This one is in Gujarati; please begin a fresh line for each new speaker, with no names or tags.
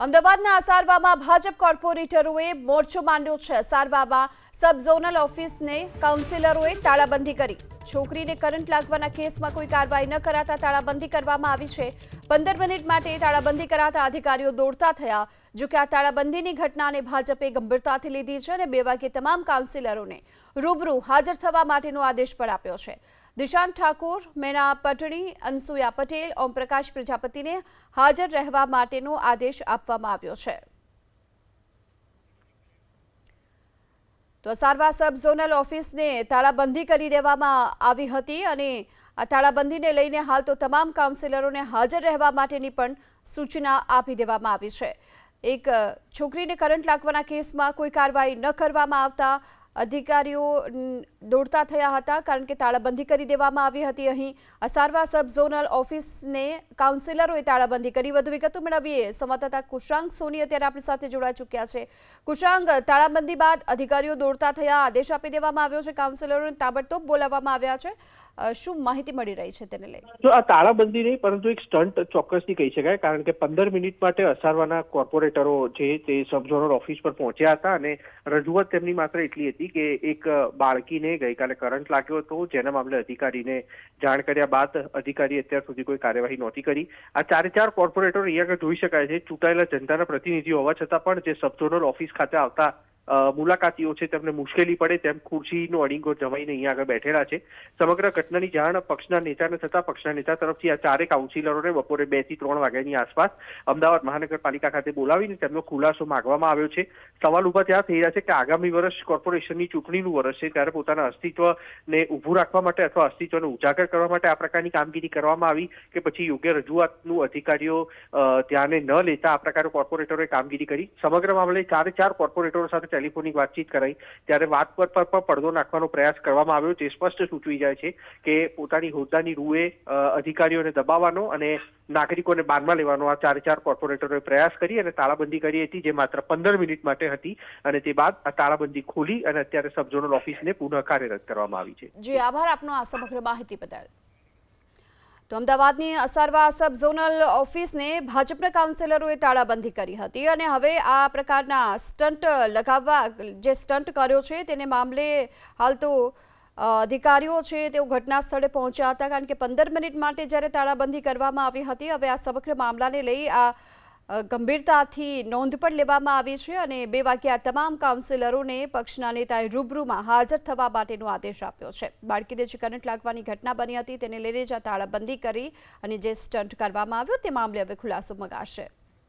અમદાવાદના અસારવામાં ભાજપ કોર્પોરેટરોએ મોરચો માંડ્યો છે। અસારવામાં સબ ઝોનલ ઓફિસને કાઉન્સિલરોએ તાળાબંધી કરી। છોકરીને કરંટ લાગવાના કેસમાં કોઈ કાર્યવાહી ન કરાતા તાળાબંધી કરવામાં આવી છે। 15 મિનિટ માટે તાળાબંધી કરાતા અધિકારીઓ દોડતા થયા। જો કે આ તાળાબંધીની ઘટનાને ભાજપે ગંભીરતાથી લીધી છે અને 2 વાગે તમામ કાઉન્સિલરોને રૂબરૂ હાજર થવા માટેનો આદેશ પણ આપ્યો છે। દિશાંત ઠાકોર, મેના પટણી, અનસુયા પટેલ, ઓમપ્રકાશ પ્રજાપતિને હાજર રહેવા માટેનો આદેશ આપવામાં આવ્યો છે। તો અસારવા સબ ઝોનલ ઓફિસને તાળાબંધી કરી દેવામાં આવી હતી અને આ તાળાબંધીને લઈને હાલ તો તમામ કાઉન્સિલરોને હાજર રહેવા માટેની પણ સૂચના આપી દેવામાં આવી છે। એક છોકરીને કરંટ લાગવાના કેસમાં કોઈ કાર્યવાહી ન કરવામાં આવતા અધિકારીઓ દોડતા થયા હતા કારણ કે તાળાબંધી કરી દેવામાં આવી હતી। અહીં અસારવા સબ ઝોનલ ઓફિસને કાઉન્સિલરોએ તાળાબંધી કરી। વધુ વિગતો મેળવીએ સંવાદદાતા કુશાંગ સોની અત્યારે આપણી સાથે જોડાઈ ચૂક્યા છે। કુશાંગ, તાળાબંધી બાદ અધિકારીઓ દોડતા થયા, આદેશ આપી દેવામાં આવ્યો છે, કાઉન્સિલરોને તાબડતોબ બોલાવવામાં આવ્યા છે। શું માહિતી મળી રહી છે તેને લઈને?
તો આ તાળાબંધી નહીં પરંતુ એક સ્ટન્ટ ચોક્કસથી કહી શકાય, કારણ કે 15 મિનિટ માટે અસારવાના કોર્પોરેટરો છે તે સબ ઝોનલ ઓફિસ પર પહોંચ્યા હતા અને રજૂઆત તેમની માત્ર એટલી હતી કે એક બાળકીને ગઈકાલે કરંટ લાગ્યો હતો, જેના મામલે અધિકારીને જાણ કર્યા બાદ અધિકારી અત્યાર સુધી કોઈ કાર્યવાહી નહોતી કરી। આ 4 કોર્પોરેટરો અહીંયા આગળ જોઈ શકાય છે ચૂંટાયેલા જનતાના પ્રતિનિધિઓ હોવા છતાં પણ જે સબ ઝોનલ ઓફિસ ખાતે આવતા મુલાકાતીઓ છે તેમને મુશ્કેલી પડે તેમ ખુરશીનો અડીંગો જમાઈને અહીંયા આગળ બેઠેલા છે। સમગ્ર ઘટનાની જાણ પક્ષના નેતાને થતાં પક્ષના નેતા તરફથી આ 4 કાઉન્સિલરોને બપોરે 2 થી 3 વાગ્યાની આસપાસ અમદાવાદ મહાનગરપાલિકા ખાતે બોલાવીને તેમનો ખુલાસો માંગવામાં આવ્યો છે। સવાલ ઉભા ત્યાં થઈ રહ્યા છે કે આગામી વર્ષ કોર્પોરેશનની ચૂંટણીનું વર્ષ છે, ત્યારે પોતાના અસ્તિત્વને ઊભું રાખવા માટે અથવા અસ્તિત્વને ઉજાગર કરવા માટે આ પ્રકારની કામગીરી કરવામાં આવી કે પછી યોગ્ય રજૂઆતનું અધિકારીઓ ધ્યાને ન લેતા આ પ્રકારે કોર્પોરેટરોએ કામગીરી કરી। સમગ્ર મામલે 4 કોર્પોરેટરો સાથે ટેલિફોનિક વાતચીત કરાઈ ત્યારે વાત પર પણ પડદો નાખવાનો પ્રયાસ કરવામાં આવ્યો। જે સ્પષ્ટ સૂચવી જાય છે કે પોતાની હોદ્દાની રૂએ અધિકારીઓને દબાવવાનો અને નાગરિકોને બાનમાં લેવાનો આ 4 કોર્પોરેટરોએ પ્રયાસ કરી અને તાળાબંધી કરી હતી, જે માત્ર 15 મિનિટ માટે હતી અને તે બાદ આ તાળાબંધી ખોલી અને અત્યારે સબ ઝોનલ ઓફિસને પુનઃ કાર્યરત કરવામાં આવી છે।
જી આભાર આપનો આ સમગ્ર માહિતી બદલ। તો અમદાવાદની અસારવા સબ ઝોનલ ઓફિસને ભાજપના કાઉન્સિલરોએ તાળાબંધી કરી હતી અને હવે આ પ્રકારના સ્ટન્ટ લગાવવા જે સ્ટન્ટ કર્યો છે તેને મામલે હાલ તો અધિકારીઓ છે તેઓ ઘટના સ્થળે પહોંચ્યા હતા કારણ કે 15 મિનિટ માટે જ્યારે તાળાબંધી કરવામાં આવી હતી, હવે આ સમગ્ર મામલાને લઈ આ ગંભીરતાથી નોંધ પણ લેવામાં આવી છે અને 2 વાગ્યા તમામ કાઉન્સિલરોને પક્ષના નેતાએ રૂબરૂમાં હાજર થવા માટેનો આદેશ આપ્યો છે। બાળકીને જે કરંટ લાગવાની ઘટના બની હતી તેને લઈને જ આ તાળાબંધી કરી અને જે સ્ટન્ટ કરવામાં આવ્યો તે મામલે હવે ખુલાસો મગાશે।